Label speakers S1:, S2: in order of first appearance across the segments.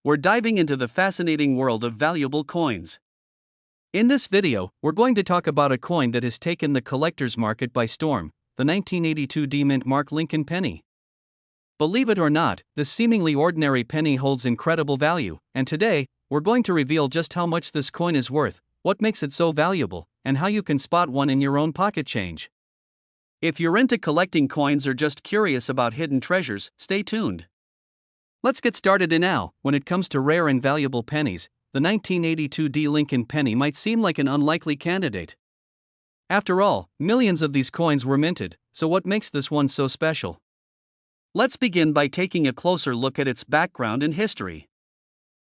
S1: we're diving into the fascinating world of valuable coins. In this video, we're going to talk about a coin that has taken the collector's market by storm, the 1982 D-Mint Mark Lincoln penny. Believe it or not, this seemingly ordinary penny holds incredible value, and today, we're going to reveal just how much this coin is worth, what makes it so valuable, and how you can spot one in your own pocket change. If you're into collecting coins or just curious about hidden treasures, stay tuned. Let's get started now. When it comes to rare and valuable pennies, the 1982 D Lincoln penny might seem like an unlikely candidate. After all, millions of these coins were minted, so what makes this one so special? Let's begin by taking a closer look at its background and history.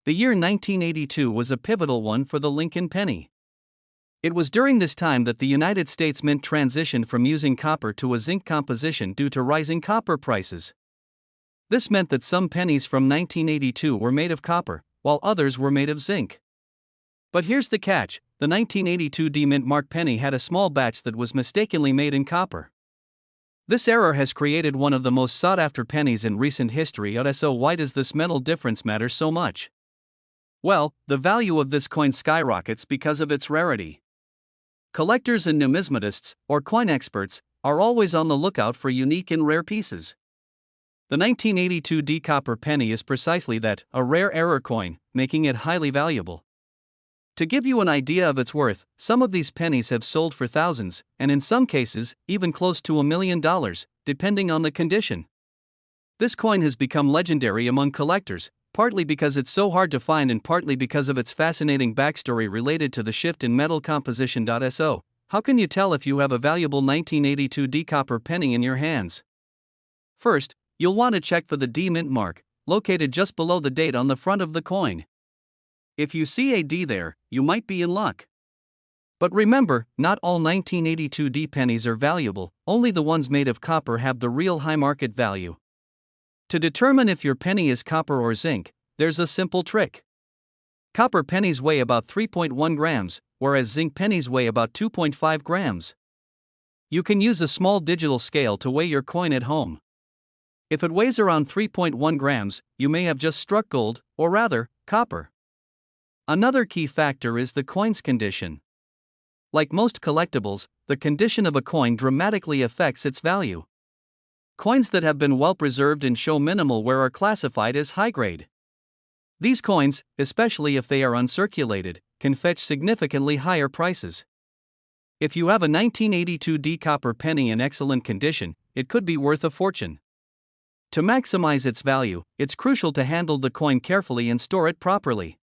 S1: The year 1982 was a pivotal one for the Lincoln penny. It was during this time that the United States Mint transitioned from using copper to a zinc composition due to rising copper prices. This meant that some pennies from 1982 were made of copper, while others were made of zinc. But here's the catch: the 1982 D-Mint Mark penny had a small batch that was mistakenly made in copper. This error has created one of the most sought-after pennies in recent history. So why does this metal difference matter so much? Well, the value of this coin skyrockets because of its rarity. Collectors and numismatists, or coin experts, are always on the lookout for unique and rare pieces. The 1982 D copper penny is precisely that, a rare error coin, making it highly valuable. To give you an idea of its worth, some of these pennies have sold for thousands, and in some cases, even close to $1 million, depending on the condition. This coin has become legendary among collectors, partly because it's so hard to find and partly because of its fascinating backstory related to the shift in metal composition. So, how can you tell if you have a valuable 1982 D copper penny in your hands? First, you'll want to check for the D-Mint mark, located just below the date on the front of the coin. If you see a D there, you might be in luck. But remember, not all 1982 D pennies are valuable, only the ones made of copper have the real high market value. To determine if your penny is copper or zinc, there's a simple trick. Copper pennies weigh about 3.1 grams, whereas zinc pennies weigh about 2.5 grams. You can use a small digital scale to weigh your coin at home. If it weighs around 3.1 grams, you may have just struck gold, or rather, copper. Another key factor is the coin's condition. Like most collectibles, the condition of a coin dramatically affects its value. Coins that have been well preserved and show minimal wear are classified as high grade. These coins, especially if they are uncirculated, can fetch significantly higher prices. If you have a 1982 D copper penny in excellent condition, it could be worth a fortune. To maximize its value, it's crucial to handle the coin carefully and store it properly.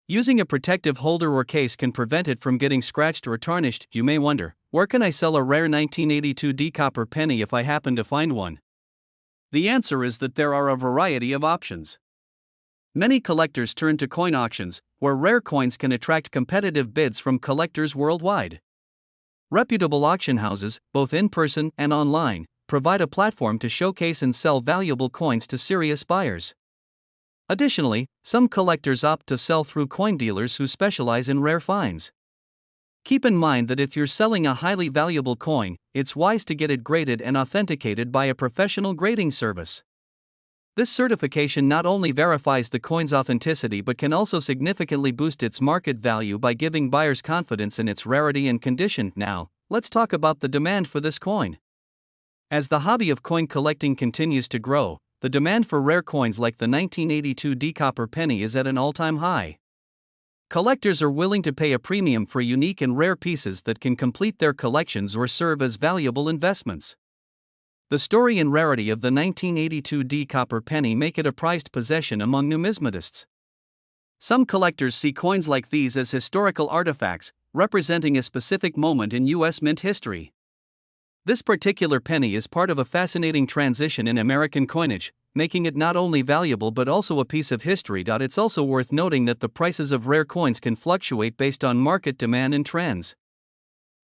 S1: Using a protective holder or case can prevent it from getting scratched or tarnished. You may wonder, where can I sell a rare 1982 D copper penny if I happen to find one? The answer is that there are a variety of options. Many collectors turn to coin auctions, where rare coins can attract competitive bids from collectors worldwide. Reputable auction houses, both in person and online, provide a platform to showcase and sell valuable coins to serious buyers. Additionally, some collectors opt to sell through coin dealers who specialize in rare finds. Keep in mind that if you're selling a highly valuable coin, it's wise to get it graded and authenticated by a professional grading service. This certification not only verifies the coin's authenticity but can also significantly boost its market value by giving buyers confidence in its rarity and condition. Now, let's talk about the demand for this coin. As the hobby of coin collecting continues to grow, the demand for rare coins like the 1982 D copper penny is at an all-time high. Collectors are willing to pay a premium for unique and rare pieces that can complete their collections or serve as valuable investments. The story and rarity of the 1982 D copper penny make it a prized possession among numismatists. Some collectors see coins like these as historical artifacts, representing a specific moment in U.S. mint history. This particular penny is part of a fascinating transition in American coinage, making it not only valuable but also a piece of history. It's also worth noting that the prices of rare coins can fluctuate based on market demand and trends.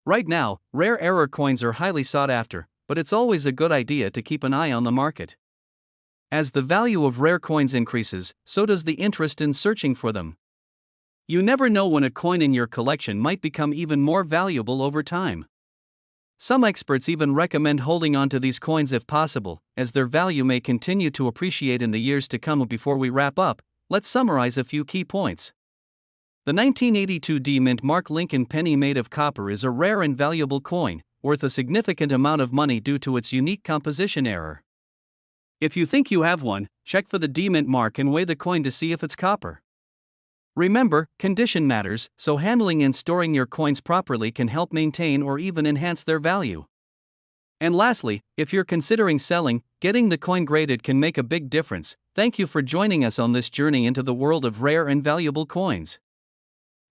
S1: Right now, rare error coins are highly sought after, but it's always a good idea to keep an eye on the market. As the value of rare coins increases, so does the interest in searching for them. You never know when a coin in your collection might become even more valuable over time. Some experts even recommend holding on to these coins if possible, as their value may continue to appreciate in the years to come. Before we wrap up, let's summarize a few key points. The 1982 D Mint Mark Lincoln penny made of copper is a rare and valuable coin, worth a significant amount of money due to its unique composition error. If you think you have one, check for the D Mint mark and weigh the coin to see if it's copper. Remember, condition matters, so handling and storing your coins properly can help maintain or even enhance their value. And lastly, if you're considering selling, getting the coin graded can make a big difference. Thank you for joining us on this journey into the world of rare and valuable coins.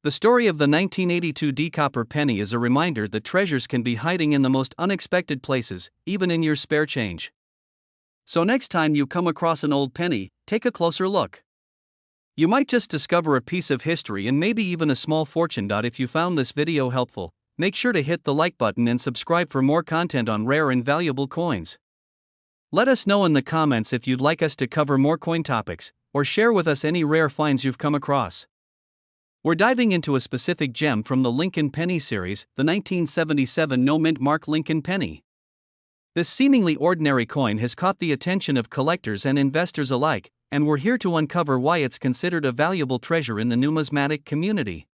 S1: The story of the 1982 D copper penny is a reminder that treasures can be hiding in the most unexpected places, even in your spare change. So next time you come across an old penny, take a closer look. You might just discover a piece of history and maybe even a small fortune. If you found this video helpful, make sure to hit the like button and subscribe for more content on rare and valuable coins. Let us know in the comments if you'd like us to cover more coin topics, or share with us any rare finds you've come across. We're diving into a specific gem from the Lincoln Penny series, the 1977 no-mint mark Lincoln penny. This seemingly ordinary coin has caught the attention of collectors and investors alike, and we're here to uncover why it's considered a valuable treasure in the numismatic community.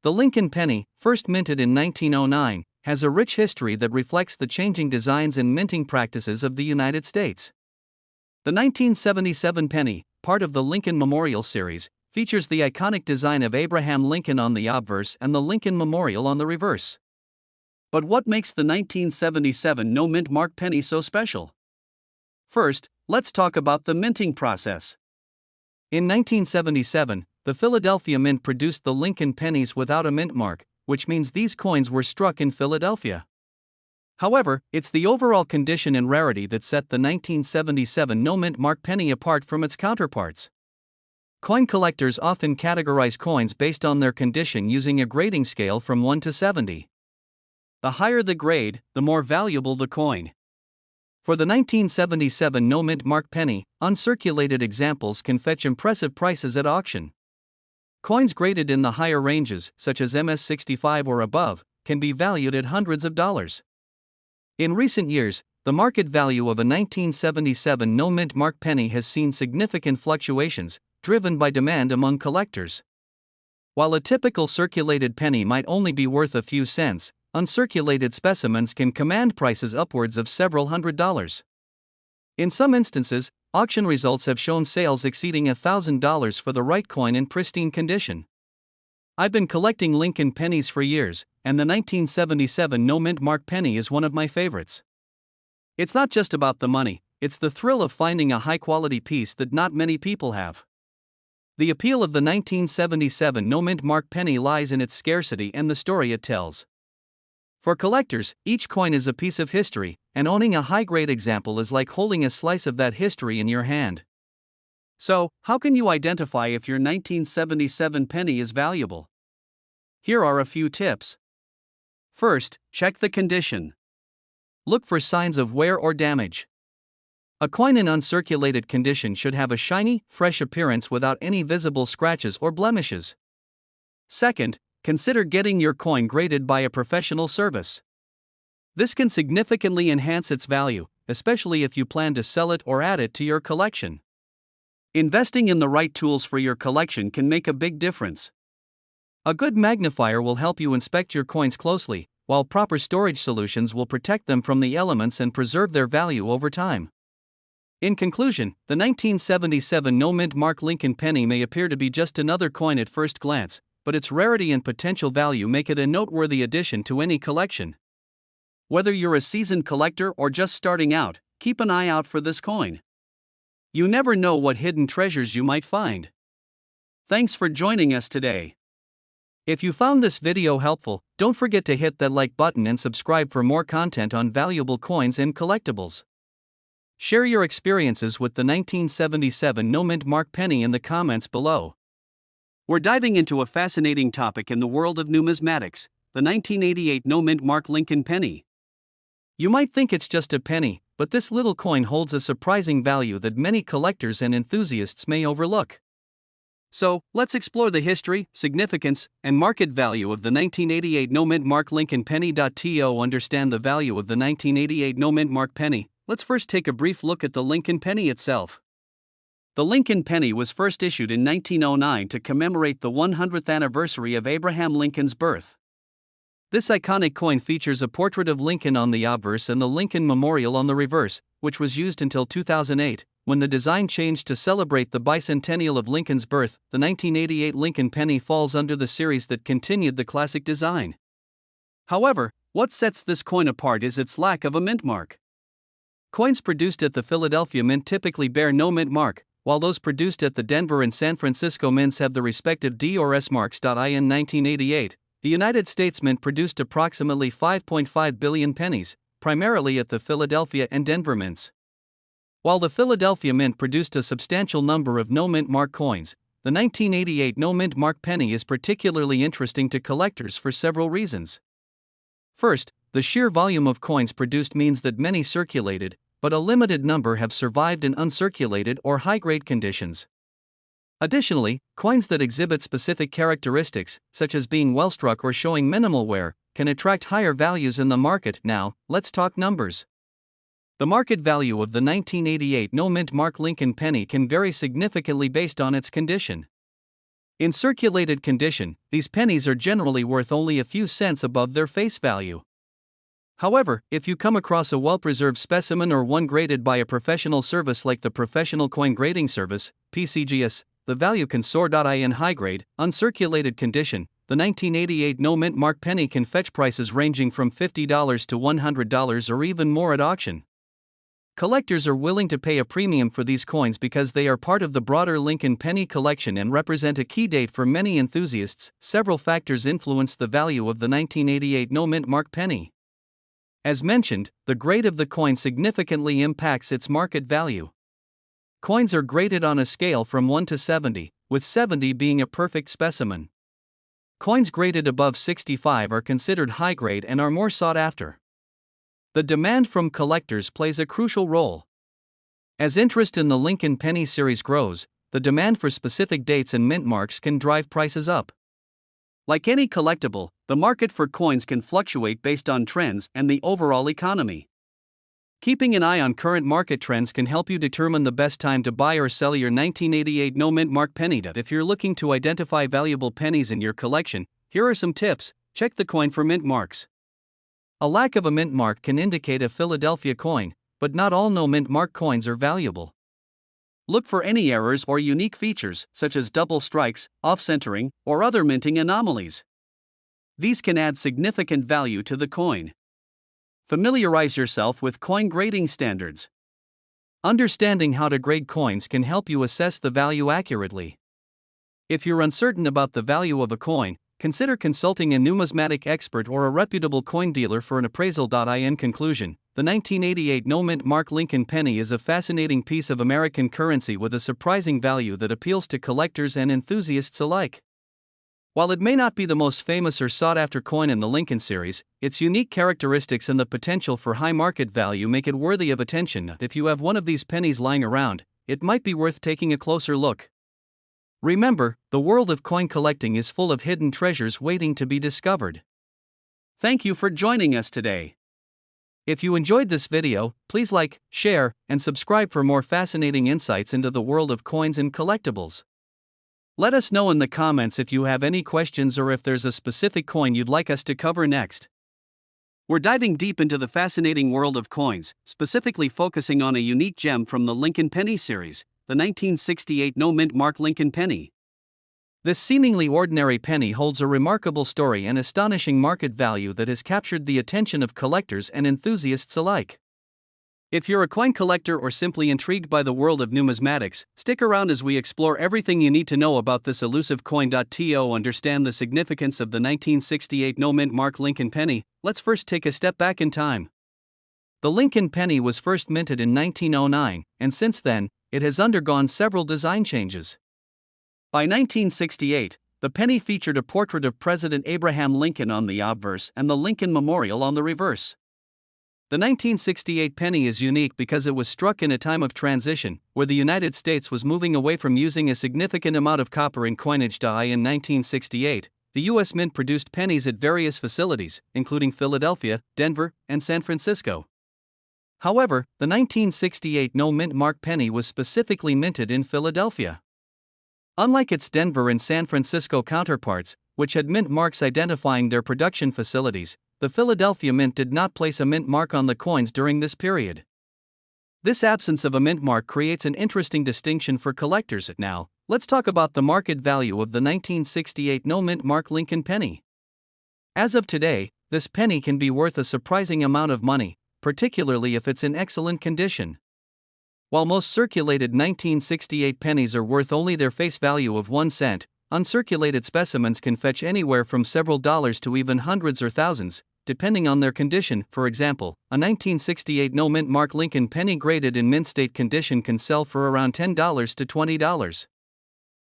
S1: The Lincoln penny, first minted in 1909, has a rich history that reflects the changing designs and minting practices of the United States. The 1977 penny, part of the Lincoln Memorial series, features the iconic design of Abraham Lincoln on the obverse and the Lincoln Memorial on the reverse. But what makes the 1977 no-mint mark penny so special? First, let's talk about the minting process. In 1977, the Philadelphia Mint produced the Lincoln pennies without a mint mark, which means these coins were struck in Philadelphia. However, it's the overall condition and rarity that set the 1977 no-mint mark penny apart from its counterparts. Coin collectors often categorize coins based on their condition using a grading scale from 1 to 70. The higher the grade, the more valuable the coin. For the 1977 no-mint mark penny, uncirculated examples can fetch impressive prices at auction. Coins graded in the higher ranges, such as MS-65 or above, can be valued at hundreds of dollars. In recent years, the market value of a 1977 no-mint mark penny has seen significant fluctuations, driven by demand among collectors. While a typical circulated penny might only be worth a few cents, uncirculated specimens can command prices upwards of several $100s. In some instances, auction results have shown sales exceeding $1,000 for the right coin in pristine condition. I've been collecting Lincoln pennies for years, and the 1977 no-mint mark penny is one of my favorites. It's not just about the money, it's the thrill of finding a high-quality piece that not many people have. The appeal of the 1977 no-mint mark penny lies in its scarcity and the story it tells. For collectors, each coin is a piece of history, and owning a high-grade example is like holding a slice of that history in your hand. So, how can you identify if your 1977 penny is valuable? Here are a few tips. First, check the condition. Look for signs of wear or damage. A coin in uncirculated condition should have a shiny, fresh appearance without any visible scratches or blemishes. Second, consider getting your coin graded by a professional service. This can significantly enhance its value, especially if you plan to sell it or add it to your collection. Investing in the right tools for your collection can make a big difference. A good magnifier will help you inspect your coins closely, while proper storage solutions will protect them from the elements and preserve their value over time. In conclusion, the 1977 no-mint mark Lincoln penny may appear to be just another coin at first glance, but its rarity and potential value make it a noteworthy addition to any collection. Whether you're a seasoned collector or just starting out, keep an eye out for this coin. You never know what hidden treasures you might find. Thanks for joining us today. If you found this video helpful, don't forget to hit that like button and subscribe for more content on valuable coins and collectibles. Share your experiences with the 1977 no-mint mark penny in the comments below. We're diving into a fascinating topic in the world of numismatics, the 1988 no-mint mark Lincoln penny. You might think it's just a penny, but this little coin holds a surprising value that many collectors and enthusiasts may overlook. So, let's explore the history, significance, and market value of the 1988 no-mint mark Lincoln penny. To understand the value of the 1988 no-mint mark penny, let's first take a brief look at the Lincoln penny itself. The Lincoln penny was first issued in 1909 to commemorate the 100th anniversary of Abraham Lincoln's birth. This iconic coin features a portrait of Lincoln on the obverse and the Lincoln Memorial on the reverse, which was used until 2008, when the design changed to celebrate the bicentennial of Lincoln's birth. The 1988 Lincoln penny falls under the series that continued the classic design. However, what sets this coin apart is its lack of a mint mark. Coins produced at the Philadelphia Mint typically bear no mint mark, while those produced at the Denver and San Francisco mints have the respective D or S marks. In 1988, the United States Mint produced approximately 5.5 billion pennies, primarily at the Philadelphia and Denver mints. While the Philadelphia Mint produced a substantial number of no mint mark coins, the 1988 no mint mark penny is particularly interesting to collectors for several reasons. First, the sheer volume of coins produced means that many circulated, but a limited number have survived in uncirculated or high-grade conditions. Additionally, coins that exhibit specific characteristics, such as being well-struck or showing minimal wear, can attract higher values in the market. Now, let's talk numbers. The market value of the 1988 no mint mark Lincoln penny can vary significantly based on its condition. In circulated condition, these pennies are generally worth only a few cents above their face value. However, if you come across a well-preserved specimen or one graded by a professional service like the Professional Coin Grading Service, PCGS, the value can soar. In high-grade, uncirculated condition, the 1988 no mint mark penny can fetch prices ranging from $50 to $100 or even more at auction. Collectors are willing to pay a premium for these coins because they are part of the broader Lincoln penny collection and represent a key date for many enthusiasts. Several factors influence the value of the 1988 no mint mark penny. As mentioned, the grade of the coin significantly impacts its market value. Coins are graded on a scale from 1 to 70, with 70 being a perfect specimen. Coins graded above 65 are considered high grade and are more sought after. The demand from collectors plays a crucial role. As interest in the Lincoln penny series grows, the demand for specific dates and mint marks can drive prices up. Like any collectible, the market for coins can fluctuate based on trends and the overall economy. Keeping an eye on current market trends can help you determine the best time to buy or sell your 1988 no mint mark penny. If you're looking to identify valuable pennies in your collection, here are some tips. Check the coin for mint marks. A lack of a mint mark can indicate a Philadelphia coin, but not all no mint mark coins are valuable. Look for any errors or unique features, such as double strikes, off-centering, or other minting anomalies. These can add significant value to the coin. Familiarize yourself with coin grading standards. Understanding how to grade coins can help you assess the value accurately. If you're uncertain about the value of a coin, consider consulting a numismatic expert or a reputable coin dealer for an appraisal. In conclusion, the 1988 no mint mark Lincoln penny is a fascinating piece of American currency with a surprising value that appeals to collectors and enthusiasts alike. While it may not be the most famous or sought-after coin in the Lincoln series, its unique characteristics and the potential for high market value make it worthy of attention. If you have one of these pennies lying around, it might be worth taking a closer look. Remember, the world of coin collecting is full of hidden treasures waiting to be discovered. Thank you for joining us today. If you enjoyed this video, please like, share, and subscribe for more fascinating insights into the world of coins and collectibles. Let us know in the comments if you have any questions or if there's a specific coin you'd like us to cover next. We're diving deep into the fascinating world of coins, specifically focusing on a unique gem from the Lincoln penny series, the 1968 no mint mark Lincoln penny. This seemingly ordinary penny holds a remarkable story and astonishing market value that has captured the attention of collectors and enthusiasts alike. If you're a coin collector or simply intrigued by the world of numismatics, stick around as we explore everything you need to know about this elusive coin. To understand the significance of the 1968 no mint mark Lincoln penny, let's first take a step back in time. The Lincoln penny was first minted in 1909, and since then, it has undergone several design changes. By 1968, the penny featured a portrait of President Abraham Lincoln on the obverse and the Lincoln Memorial on the reverse. The 1968 penny is unique because it was struck in a time of transition, where the United States was moving away from using a significant amount of copper in coinage. In 1968, the U.S. Mint produced pennies at various facilities, including Philadelphia, Denver, and San Francisco. However, the 1968 no-mint mark penny was specifically minted in Philadelphia. Unlike its Denver and San Francisco counterparts, which had mint marks identifying their production facilities, the Philadelphia Mint did not place a mint mark on the coins during this period. This absence of a mint mark creates an interesting distinction for collectors. Now, let's talk about the market value of the 1968 no-mint mark Lincoln penny. As of today, this penny can be worth a surprising amount of money, particularly if it's in excellent condition. While most circulated 1968 pennies are worth only their face value of 1 cent, uncirculated specimens can fetch anywhere from several dollars to even hundreds or thousands, depending on their condition. For example, a 1968 no-mint mark Lincoln penny graded in mint state condition can sell for around $10 to $20.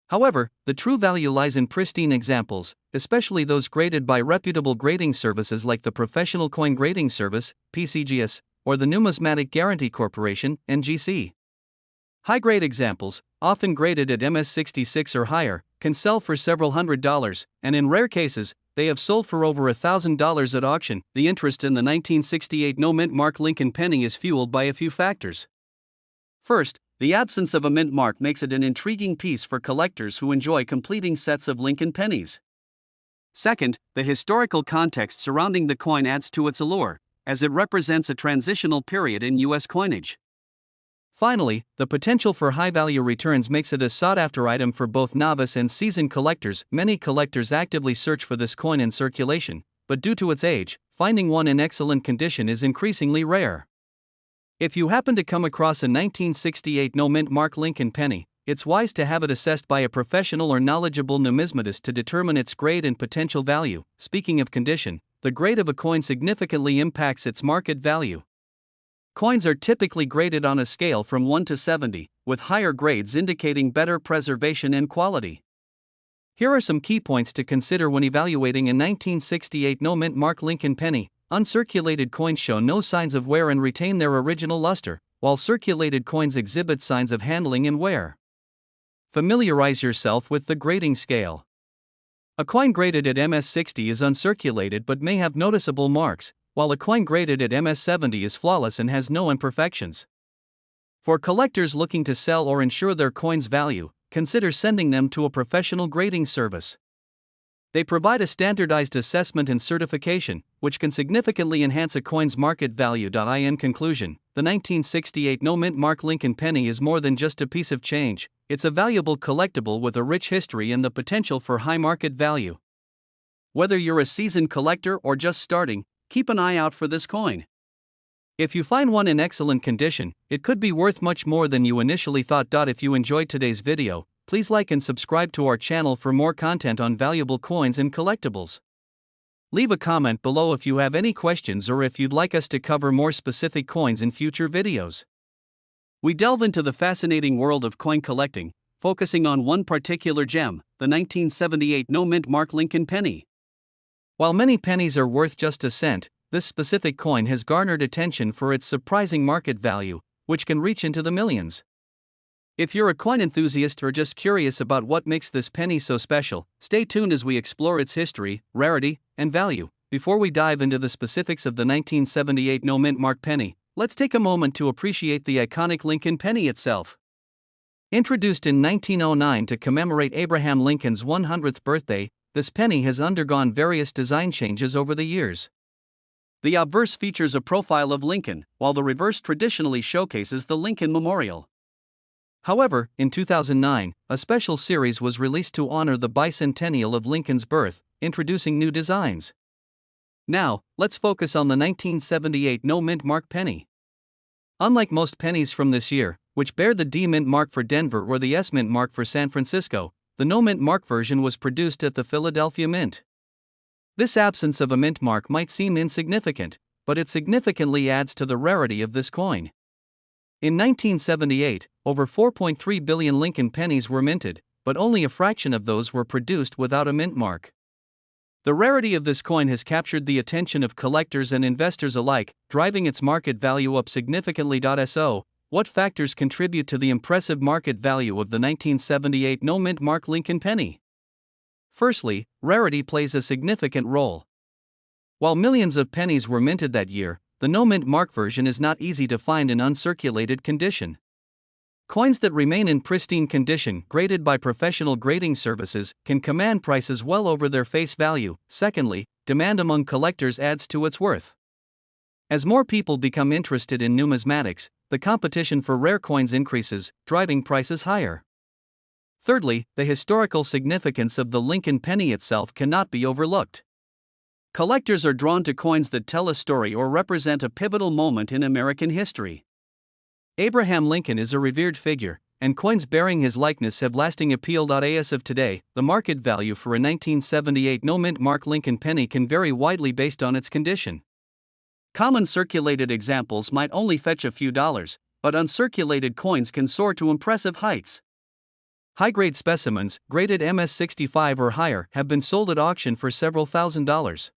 S1: However, the true value lies in pristine examples, especially those graded by reputable grading services like the Professional Coin Grading Service, PCGS, or the Numismatic Guarantee Corporation, NGC. High-grade examples, often graded at MS66 or higher, can sell for several $100s, and in rare cases, they have sold for over $1,000 at auction. The interest in the 1968 no-mint mark Lincoln penny is fueled by a few factors. First, the absence of a mint mark makes it an intriguing piece for collectors who enjoy completing sets of Lincoln pennies. Second, the historical context surrounding the coin adds to its allure, as it represents a transitional period in U.S. coinage. Finally, the potential for high-value returns makes it a sought-after item for both novice and seasoned collectors. Many collectors actively search for this coin in circulation, but due to its age, finding one in excellent condition is increasingly rare. If you happen to come across a 1968 no-mint mark Lincoln penny, it's wise to have it assessed by a professional or knowledgeable numismatist to determine its grade and potential value. Speaking of condition, the grade of a coin significantly impacts its market value. Coins are typically graded on a scale from 1 to 70, with higher grades indicating better preservation and quality. Here are some key points to consider when evaluating a 1968 no-mint mark Lincoln penny. Uncirculated coins show no signs of wear and retain their original luster, while circulated coins exhibit signs of handling and wear. Familiarize yourself with the grading scale. A coin graded at MS60 is uncirculated but may have noticeable marks, while a coin graded at MS70 is flawless and has no imperfections. For collectors looking to sell or insure their coins' value, consider sending them to a professional grading service. They provide a standardized assessment and certification, which can significantly enhance a coin's market value. In conclusion, the 1968 no-mint mark Lincoln penny is more than just a piece of change. It's a valuable collectible with a rich history and the potential for high market value. Whether you're a seasoned collector or just starting, keep an eye out for this coin. If you find one in excellent condition, it could be worth much more than you initially thought. If you enjoyed today's video, please like and subscribe to our channel for more content on valuable coins and collectibles. Leave a comment below if you have any questions or if you'd like us to cover more specific coins in future videos. We delve into the fascinating world of coin collecting, focusing on one particular gem, the 1978 no-mint mark Lincoln penny. While many pennies are worth just a cent, this specific coin has garnered attention for its surprising market value, which can reach into the millions. If you're a coin enthusiast or just curious about what makes this penny so special, stay tuned as we explore its history, rarity, and value. Before we dive into the specifics of the 1978 no-mint mark penny, let's take a moment to appreciate the iconic Lincoln penny itself. Introduced in 1909 to commemorate Abraham Lincoln's 100th birthday, this penny has undergone various design changes over the years. The obverse features a profile of Lincoln, while the reverse traditionally showcases the Lincoln Memorial. However, in 2009, a special series was released to honor the bicentennial of Lincoln's birth, introducing new designs. Now, let's focus on the 1978 no-mint mark penny. Unlike most pennies from this year, which bear the D-mint mark for Denver or the S-mint mark for San Francisco, the no-mint mark version was produced at the Philadelphia Mint. This absence of a mint mark might seem insignificant, but it significantly adds to the rarity of this coin. In 1978, over 4.3 billion Lincoln pennies were minted, but only a fraction of those were produced without a mint mark. The rarity of this coin has captured the attention of collectors and investors alike, driving its market value up significantly. So, what factors contribute to the impressive market value of the 1978 no-mint mark Lincoln penny? Firstly, rarity plays a significant role. While millions of pennies were minted that year, the no mint mark version is not easy to find in uncirculated condition. Coins that remain in pristine condition, graded by professional grading services, can command prices well over their face value. Secondly, demand among collectors adds to its worth. As more people become interested in numismatics, the competition for rare coins increases, driving prices higher. Thirdly, the historical significance of the Lincoln penny itself cannot be overlooked. Collectors are drawn to coins that tell a story or represent a pivotal moment in American history. Abraham Lincoln is a revered figure, and coins bearing his likeness have lasting appeal. As of today, the market value for a 1978 no-mint mark Lincoln penny can vary widely based on its condition. Common circulated examples might only fetch a few dollars, but uncirculated coins can soar to impressive heights. High-grade specimens, graded MS-65 or higher, have been sold at auction for several $1,000s.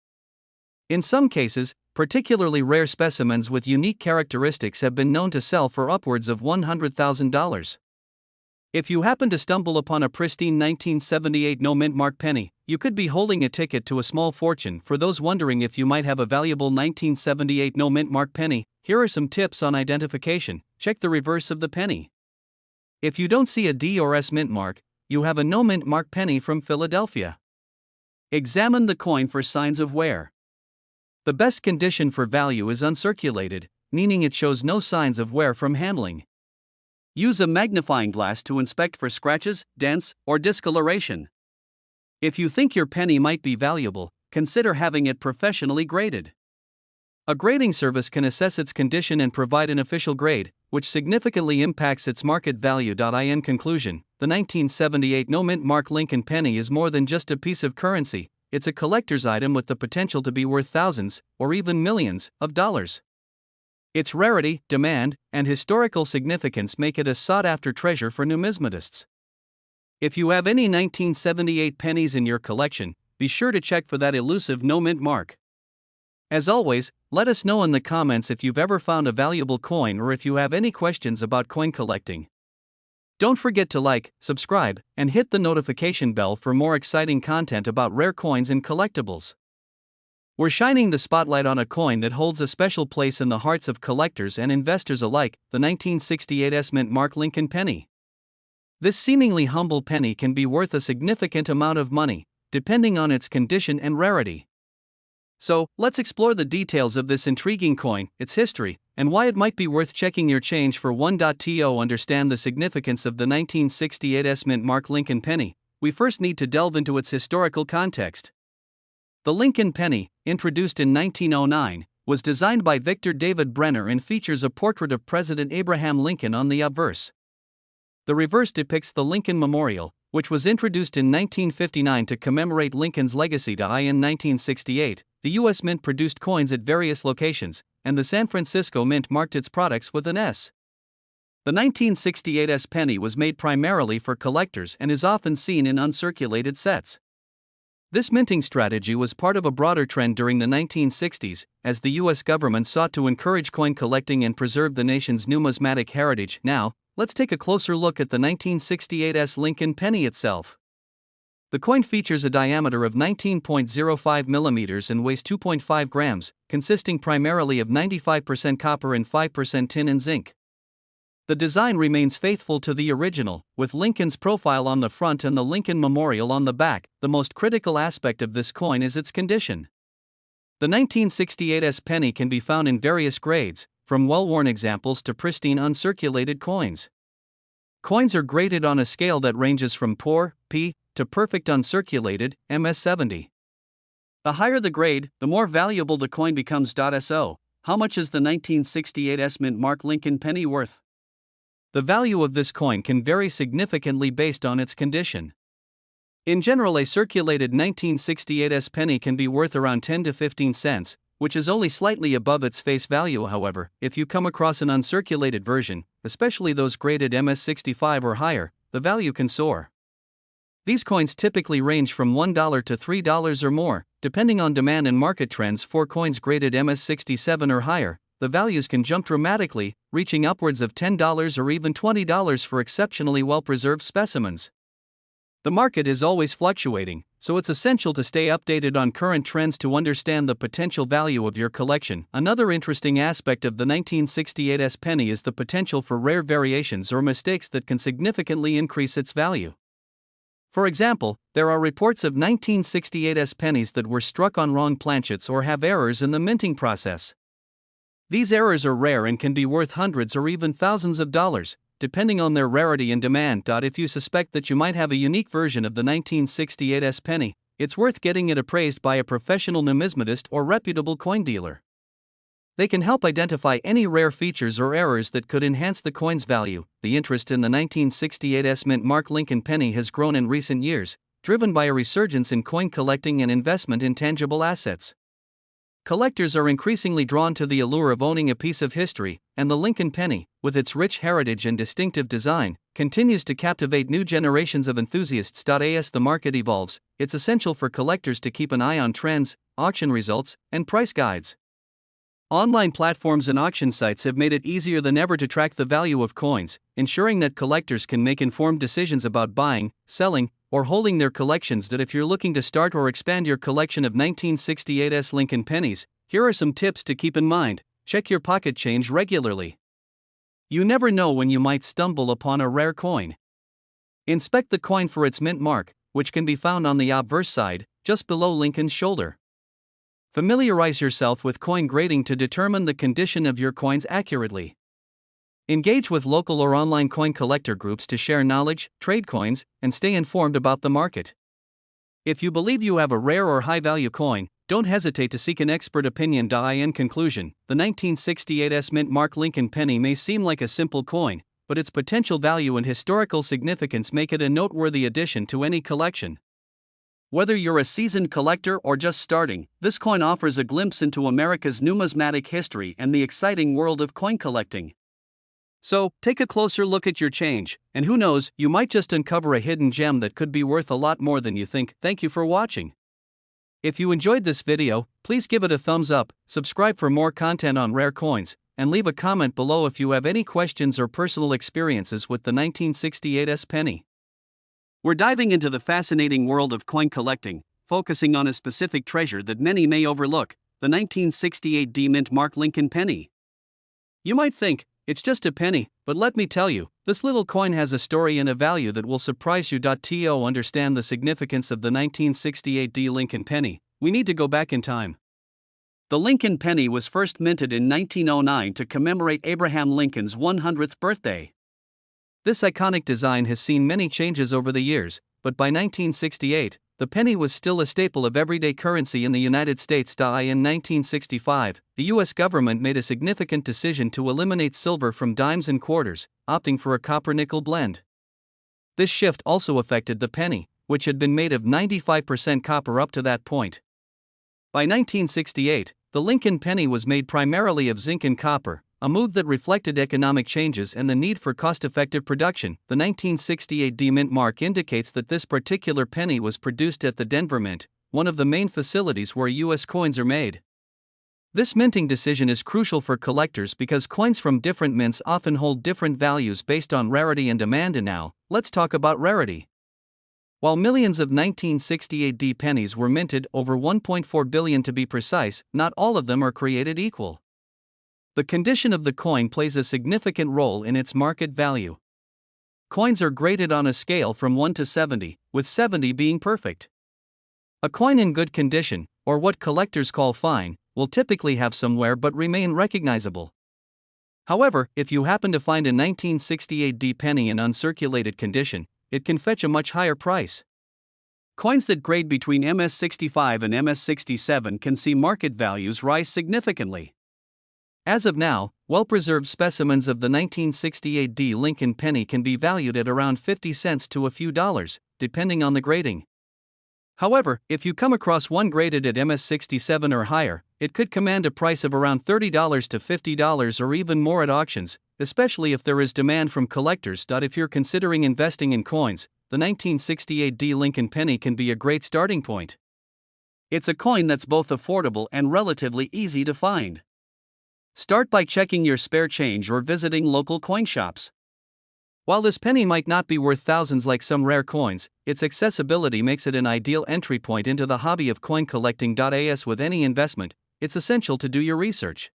S1: In some cases, particularly rare specimens with unique characteristics have been known to sell for upwards of $100,000. If you happen to stumble upon a pristine 1978 no-mint mark penny, you could be holding a ticket to a small fortune. For those wondering if you might have a valuable 1978 no-mint mark penny, here are some tips on identification. Check the reverse of the penny. If you don't see a D or S mint mark, you have a no-mint mark penny from Philadelphia. Examine the coin for signs of wear. The best condition for value is uncirculated, meaning it shows no signs of wear from handling. Use a magnifying glass to inspect for scratches, dents, or discoloration. If you think your penny might be valuable, consider having it professionally graded. A grading service can assess its condition and provide an official grade, which significantly impacts its market value. In conclusion, the 1978 no-mint mark Lincoln penny is more than just a piece of currency. It's a collector's item with the potential to be worth thousands, or even millions, of dollars. Its rarity, demand, and historical significance make it a sought-after treasure for numismatists. If you have any 1978 pennies in your collection, be sure to check for that elusive no-mint mark. As always, let us know in the comments if you've ever found a valuable coin or if you have any questions about coin collecting. Don't forget to like, subscribe, and hit the notification bell for more exciting content about rare coins and collectibles. We're shining the spotlight on a coin that holds a special place in the hearts of collectors and investors alike, the 1968 S-mint mark Lincoln penny. This seemingly humble penny can be worth a significant amount of money, depending on its condition and rarity. So, let's explore the details of this intriguing coin, its history, and why it might be worth checking your change for. To understand the significance of the 1968 S-mint mark Lincoln penny, we first need to delve into its historical context. The Lincoln penny, introduced in 1909, was designed by Victor David Brenner and features a portrait of President Abraham Lincoln on the obverse. The reverse depicts the Lincoln Memorial, which was introduced in 1959 to commemorate Lincoln's legacy. In 1968, the U.S. Mint produced coins at various locations, and the San Francisco Mint marked its products with an S. The 1968 S penny was made primarily for collectors and is often seen in uncirculated sets. This minting strategy was part of a broader trend during the 1960s, as the U.S. government sought to encourage coin collecting and preserve the nation's numismatic heritage. Now, let's take a closer look at the 1968 S Lincoln penny itself. The coin features a diameter of 19.05 millimeters and weighs 2.5 grams, consisting primarily of 95% copper and 5% tin and zinc. The design remains faithful to the original, with Lincoln's profile on the front and the Lincoln Memorial on the back. The most critical aspect of this coin is its condition. The 1968 S penny can be found in various grades, from well-worn examples to pristine uncirculated coins. Coins are graded on a scale that ranges from poor, P, to perfect uncirculated, MS-70. The higher the grade, the more valuable the coin becomes. So, how much is the 1968 S-mint mark Lincoln penny worth? The value of this coin can vary significantly based on its condition. In general, a circulated 1968 S penny can be worth around 10 to 15 cents, which is only slightly above its face value. However, if you come across an uncirculated version, especially those graded MS-65 or higher, the value can soar. These coins typically range from $1 to $3 or more, depending on demand and market trends. For coins graded MS-67 or higher, the values can jump dramatically, reaching upwards of $10 or even $20 for exceptionally well-preserved specimens. The market is always fluctuating, so it's essential to stay updated on current trends to understand the potential value of your collection. Another interesting aspect of the 1968's penny is the potential for rare variations or mistakes that can significantly increase its value. For example, there are reports of 1968's pennies that were struck on wrong planchets or have errors in the minting process. These errors are rare and can be worth hundreds or even thousands of dollars, depending on their rarity and demand. If you suspect that you might have a unique version of the 1968's penny, it's worth getting it appraised by a professional numismatist or reputable coin dealer. They can help identify any rare features or errors that could enhance the coin's value. The interest in the 1968's mint Mark Lincoln penny has grown in recent years, driven by a resurgence in coin collecting and investment in tangible assets. Collectors are increasingly drawn to the allure of owning a piece of history, and the Lincoln penny, with its rich heritage and distinctive design, continues to captivate new generations of enthusiasts. As the market evolves, it's essential for collectors to keep an eye on trends, auction results, and price guides. Online platforms and auction sites have made it easier than ever to track the value of coins, ensuring that collectors can make informed decisions about buying, selling, or holding their collections. If you're looking to start or expand your collection of 1968's Lincoln pennies, here are some tips to keep in mind. Check your pocket change regularly. You never know when you might stumble upon a rare coin. Inspect the coin for its mint mark, which can be found on the obverse side, just below Lincoln's shoulder. Familiarize yourself with coin grading to determine the condition of your coins accurately. Engage with local or online coin collector groups to share knowledge, trade coins, and stay informed about the market. If you believe you have a rare or high-value coin, don't hesitate to seek an expert opinion. In conclusion, the 1968's mint Mark Lincoln penny may seem like a simple coin, but its potential value and historical significance make it a noteworthy addition to any collection. Whether you're a seasoned collector or just starting, this coin offers a glimpse into America's numismatic history and the exciting world of coin collecting. So, take a closer look at your change, and who knows, you might just uncover a hidden gem that could be worth a lot more than you think. Thank you for watching. If you enjoyed this video, please give it a thumbs up, subscribe for more content on rare coins, and leave a comment below if you have any questions or personal experiences with the 1968's penny. We're diving into the fascinating world of coin collecting, focusing on a specific treasure that many may overlook, the 1968 mint Mark Lincoln penny. You might think, it's just a penny, but let me tell you, this little coin has a story and a value that will surprise you. To understand the significance of the 1968 Lincoln penny, we need to go back in time. The Lincoln penny was first minted in 1909 to commemorate Abraham Lincoln's 100th birthday. This iconic design has seen many changes over the years, but by 1968, the penny was still a staple of everyday currency in the United States. In 1965, the U.S. government made a significant decision to eliminate silver from dimes and quarters, opting for a copper-nickel blend. This shift also affected the penny, which had been made of 95% copper up to that point. By 1968, the Lincoln penny was made primarily of zinc and copper, a move that reflected economic changes and the need for cost-effective production. The 1968 mint mark indicates that this particular penny was produced at the Denver Mint, one of the main facilities where U.S. coins are made. This minting decision is crucial for collectors because coins from different mints often hold different values based on rarity and demand. And now, let's talk about rarity. While millions of 1968 pennies were minted, over 1.4 billion to be precise, not all of them are created equal. The condition of the coin plays a significant role in its market value. Coins are graded on a scale from 1 to 70, with 70 being perfect. A coin in good condition, or what collectors call fine, will typically have some wear but remain recognizable. However, if you happen to find a 1968 penny in uncirculated condition, it can fetch a much higher price. Coins that grade between MS65 and MS67 can see market values rise significantly. As of now, well-preserved specimens of the 1968 Lincoln penny can be valued at around 50 cents to a few dollars, depending on the grading. However, if you come across one graded at MS67 or higher, it could command a price of around $30 to $50 or even more at auctions, especially if there is demand from collectors. If you're considering investing in coins, the 1968 Lincoln penny can be a great starting point. It's a coin that's both affordable and relatively easy to find. Start by checking your spare change or visiting local coin shops. While this penny might not be worth thousands like some rare coins, its accessibility makes it an ideal entry point into the hobby of coin collecting. As with any investment, it's essential to do your research.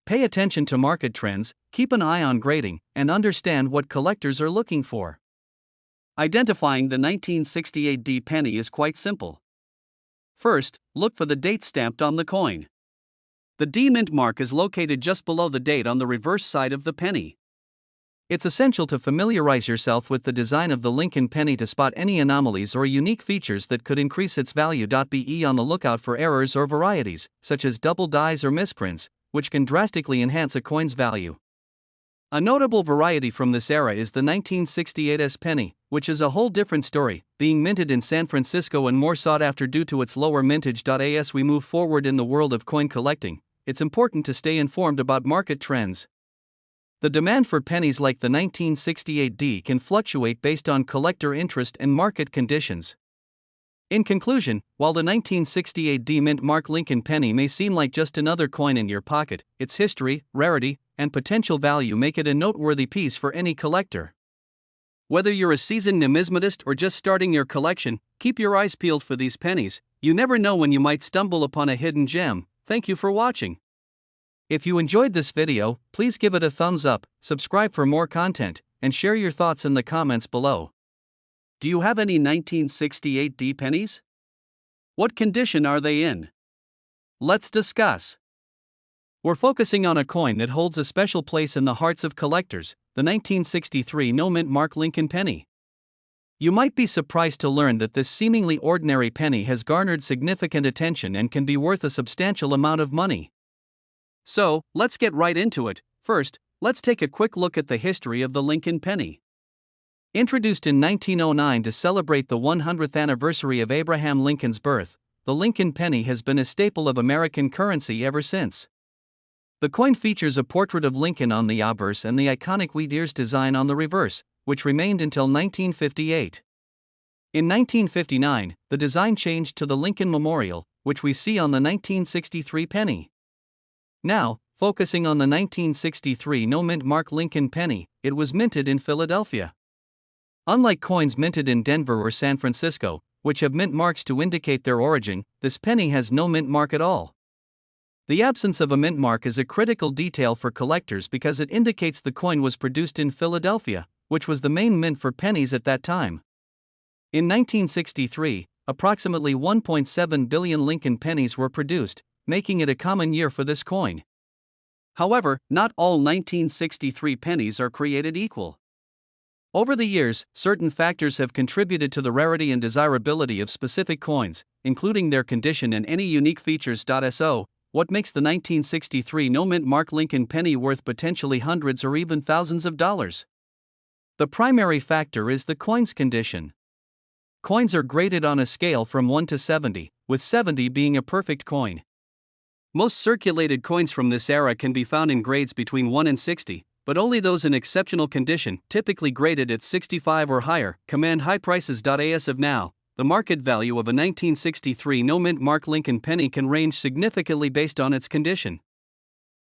S1: Pay attention to market trends, keep an eye on grading, and understand what collectors are looking for. Identifying the 1968 D penny is quite simple. First, look for the date stamped on the coin. The D mint mark is located just below the date on the reverse side of the penny. It's essential to familiarize yourself with the design of the Lincoln penny to spot any anomalies or unique features that could increase its value. Be on the lookout for errors or varieties, such as double dies or misprints, which can drastically enhance a coin's value. A notable variety from this era is the 1968 S penny, which is a whole different story, being minted in San Francisco and more sought after due to its lower mintage. As we move forward in the world of coin collecting, it's important to stay informed about market trends. The demand for pennies like the 1968 D can fluctuate based on collector interest and market conditions. In conclusion, while the 1968 D mint mark Lincoln penny may seem like just another coin in your pocket, its history, rarity, and potential value make it a noteworthy piece for any collector. Whether you're a seasoned numismatist or just starting your collection, keep your eyes peeled for these pennies. You never know when you might stumble upon a hidden gem. Thank you for watching. If you enjoyed this video, please give it a thumbs up, subscribe for more content, and share your thoughts in the comments below. Do you have any 1968 D pennies? What condition are they in? Let's discuss. We're focusing on a coin that holds a special place in the hearts of collectors, the 1963 no mint mark Lincoln penny. You might be surprised to learn that this seemingly ordinary penny has garnered significant attention and can be worth a substantial amount of money. So, let's get right into it. First, let's take a quick look at the history of the Lincoln penny. Introduced in 1909 to celebrate the 100th anniversary of Abraham Lincoln's birth, the Lincoln penny has been a staple of American currency ever since. The coin features a portrait of Lincoln on the obverse and the iconic wheat ears design on the reverse, which remained until 1958. In 1959, the design changed to the Lincoln Memorial, which we see on the 1963 penny. Now, focusing on the 1963 no mint mark Lincoln penny, it was minted in Philadelphia. Unlike coins minted in Denver or San Francisco, which have mint marks to indicate their origin, this penny has no mint mark at all. The absence of a mint mark is a critical detail for collectors because it indicates the coin was produced in Philadelphia, which was the main mint for pennies at that time. In 1963, approximately 1.7 billion Lincoln pennies were produced, making it a common year for this coin. However, not all 1963 pennies are created equal. Over the years, certain factors have contributed to the rarity and desirability of specific coins, including their condition and any unique features. So, what makes the 1963 no mint mark Lincoln penny worth potentially hundreds or even thousands of dollars? The primary factor is the coin's condition. Coins are graded on a scale from 1 to 70, with 70 being a perfect coin. Most circulated coins from this era can be found in grades between 1 and 60, but only those in exceptional condition, typically graded at 65 or higher, command high prices. As of now, the market value of a 1963 no mint mark Lincoln penny can range significantly based on its condition.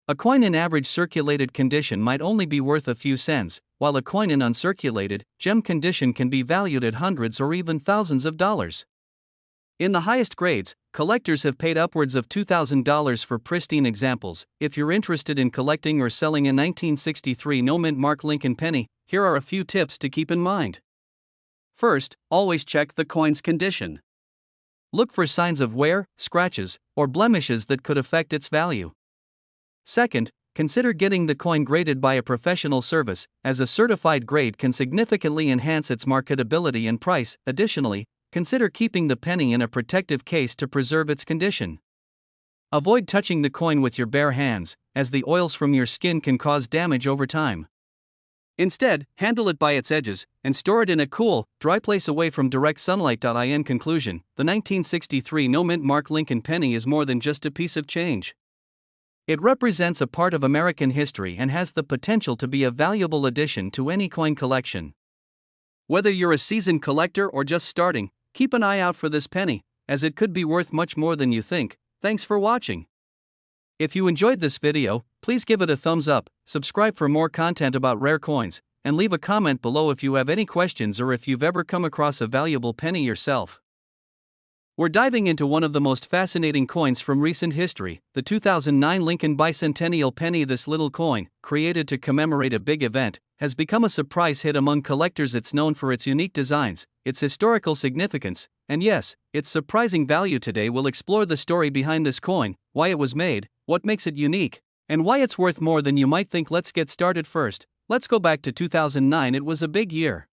S1: A coin in average circulated condition might only be worth a few cents, while a coin in uncirculated, gem condition can be valued at hundreds or even thousands of dollars. In the highest grades, collectors have paid upwards of $2,000 for pristine examples. If you're interested in collecting or selling a 1963 no mint mark Lincoln penny, here are a few tips to keep in mind. First, always check the coin's condition. Look for signs of wear, scratches, or blemishes that could affect its value. Second, consider getting the coin graded by a professional service, as a certified grade can significantly enhance its marketability and price. Additionally, consider keeping the penny in a protective case to preserve its condition. Avoid touching the coin with your bare hands, as the oils from your skin can cause damage over time. Instead, handle it by its edges, and store it in a cool, dry place away from direct sunlight. In conclusion, the 1963 no mint mark Lincoln penny is more than just a piece of change. It represents a part of American history and has the potential to be a valuable addition to any coin collection. Whether you're a seasoned collector or just starting, keep an eye out for this penny, as it could be worth much more than you think. Thanks for watching. If you enjoyed this video, please give it a thumbs up, subscribe for more content about rare coins, and leave a comment below if you have any questions or if you've ever come across a valuable penny yourself. We're diving into one of the most fascinating coins from recent history, the 2009 Lincoln Bicentennial penny. This little coin, created to commemorate a big event, has become a surprise hit among collectors. It's known for its unique designs, its historical significance, and yes, its surprising value. Today we'll explore the story behind this coin, why it was made, what makes it unique, and why it's worth more than you might think. Let's get started. First, let's go back to 2009. It was a big year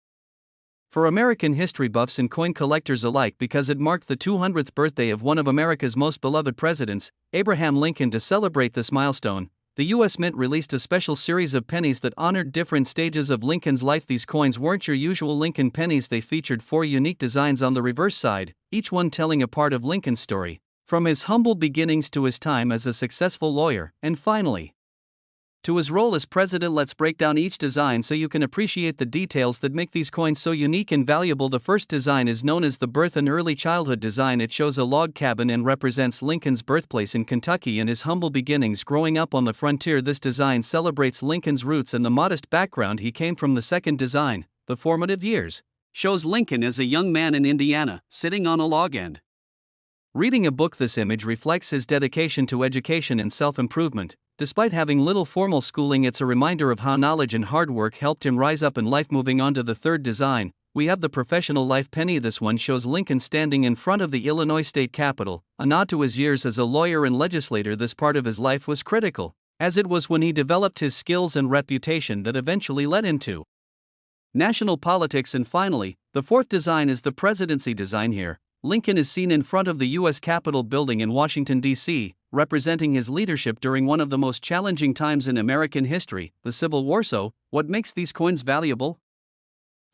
S1: for American history buffs and coin collectors alike because it marked the 200th birthday of one of America's most beloved presidents, Abraham Lincoln. To celebrate this milestone, the U.S. Mint released a special series of pennies that honored different stages of Lincoln's life. These coins weren't your usual Lincoln pennies. They featured 4 unique designs on the reverse side, each one telling a part of Lincoln's story, from his humble beginnings to his time as a successful lawyer, and finally, to his role as president. Let's break down each design so you can appreciate the details that make these coins so unique and valuable. The first design is known as the birth and early childhood design. It shows a log cabin and represents Lincoln's birthplace in Kentucky and his humble beginnings growing up on the frontier. This design celebrates Lincoln's roots and the modest background he came from. The second design, the formative years, shows Lincoln as a young man in Indiana, sitting on a log end, reading a book. This image reflects his dedication to education and self-improvement. Despite having little formal schooling, it's a reminder of how knowledge and hard work helped him rise up in life. Moving on to the third design, we have the professional life penny. This one shows Lincoln standing in front of the Illinois state capitol, a nod to his years as a lawyer and legislator. This part of his life was critical, as it was when he developed his skills and reputation that eventually led into national politics. And finally, the fourth design is the presidency design. Here, Lincoln is seen in front of the U.S. Capitol building in Washington, D.C., representing his leadership during one of the most challenging times in American history, the Civil War. So, what makes these coins valuable?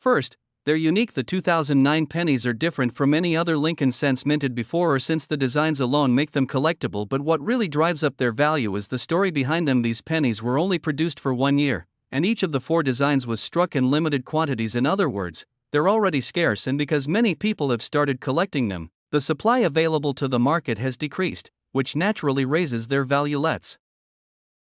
S1: First, they're unique. The 2009 pennies are different from any other Lincoln cents minted before or since. The designs alone make them collectible, but what really drives up their value is the story behind them. These pennies were only produced for 1 year, and each of the 4 designs was struck in limited quantities. In other words, they're already scarce, and because many people have started collecting them, the supply available to the market has decreased, which naturally raises their value. Let's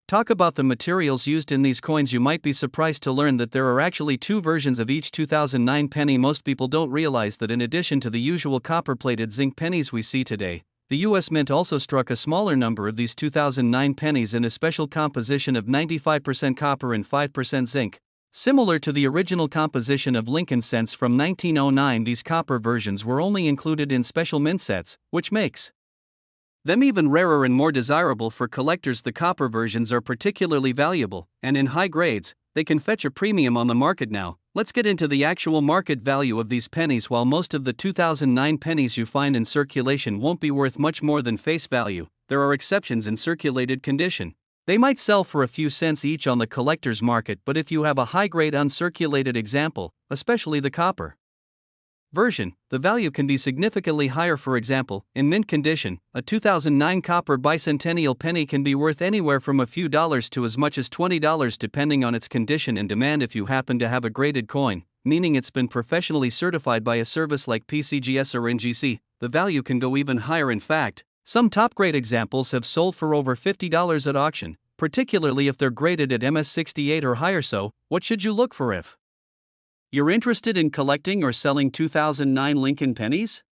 S1: talk about the materials used in these coins. You might be surprised to learn that there are actually 2 versions of each 2009 penny. Most people don't realize that in addition to the usual copper-plated zinc pennies we see today, the U.S. Mint also struck a smaller number of these 2009 pennies in a special composition of 95% copper and 5% zinc. Similar to the original composition of Lincoln cents from 1909, these copper versions were only included in special mint sets, which makes them even rarer and more desirable for collectors. The copper versions are particularly valuable, and in high grades, they can fetch a premium on the market. Now, let's get into the actual market value of these pennies. While most of the 2009 pennies you find in circulation won't be worth much more than face value, there are exceptions. In circulated condition, they might sell for a few cents each on the collector's market, but if you have a high-grade uncirculated example, especially the copper version, the value can be significantly higher. For example, in mint condition, a 2009 copper bicentennial penny can be worth anywhere from a few dollars to as much as $20 depending on its condition and demand. If you happen to have a graded coin, meaning it's been professionally certified by a service like PCGS or NGC, the value can go even higher. In fact, some top-grade examples have sold for over $50 at auction, particularly if they're graded at MS68 or higher. So, what should you look for if you're interested in collecting or selling 2009 Lincoln pennies?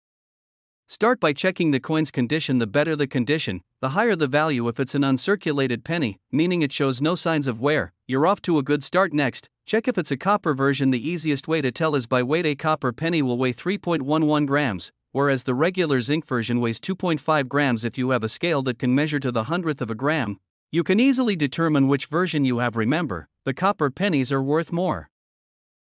S1: Start by checking the coin's condition. The better the condition, the higher the value. If it's an uncirculated penny, meaning it shows no signs of wear, you're off to a good start. Next, check if it's a copper version. The easiest way to tell is by weight. A copper penny will weigh 3.11 grams. Whereas the regular zinc version weighs 2.5 grams. If you have a scale that can measure to the hundredth of a gram, you can easily determine which version you have. Remember, the copper pennies are worth more,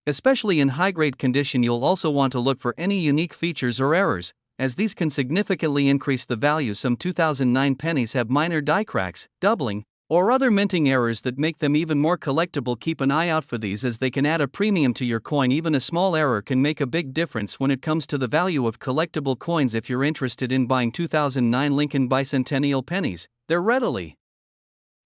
S1: especially in high-grade condition. You'll also want to look for any unique features or errors, as these can significantly increase the value. Some 2009 pennies have minor die cracks, doubling, or other minting errors that make them even more collectible. Keep an eye out for these, as they can add a premium to your coin. Even a small error can make a big difference when it comes to the value of collectible coins. If you're interested in buying 2009 Lincoln Bicentennial pennies, they're readily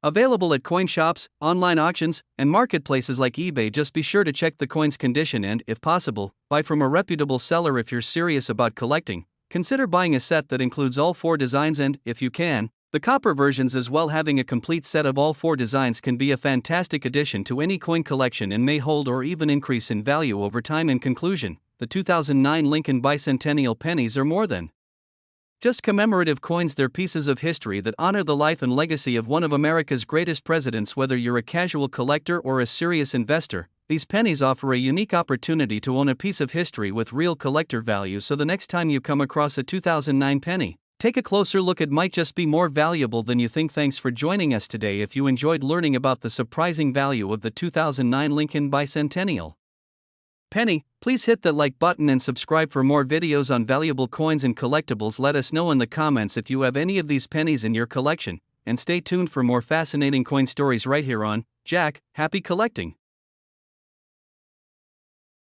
S1: available at coin shops, online auctions, and marketplaces like eBay. Just be sure to check the coin's condition and, if possible, buy from a reputable seller. If you're serious about collecting, consider buying a set that includes all 4 designs and, if you can, The copper versions as well, having a complete set of all 4 designs, can be a fantastic addition to any coin collection and may hold or even increase in value over time. In conclusion, the 2009 Lincoln Bicentennial pennies are more than just commemorative coins. They're pieces of history that honor the life and legacy of one of America's greatest presidents. Whether you're a casual collector or a serious investor, these pennies offer a unique opportunity to own a piece of history with real collector value. So the next time you come across a 2009 penny, take a closer look. It might just be more valuable than you think. Thanks for joining us today. If you enjoyed learning about the surprising value of the 2009 Lincoln Bicentennial penny, please hit the like button and subscribe for more videos on valuable coins and collectibles. Let us know in the comments if you have any of these pennies in your collection, and stay tuned for more fascinating coin stories right here on Jack. Happy collecting!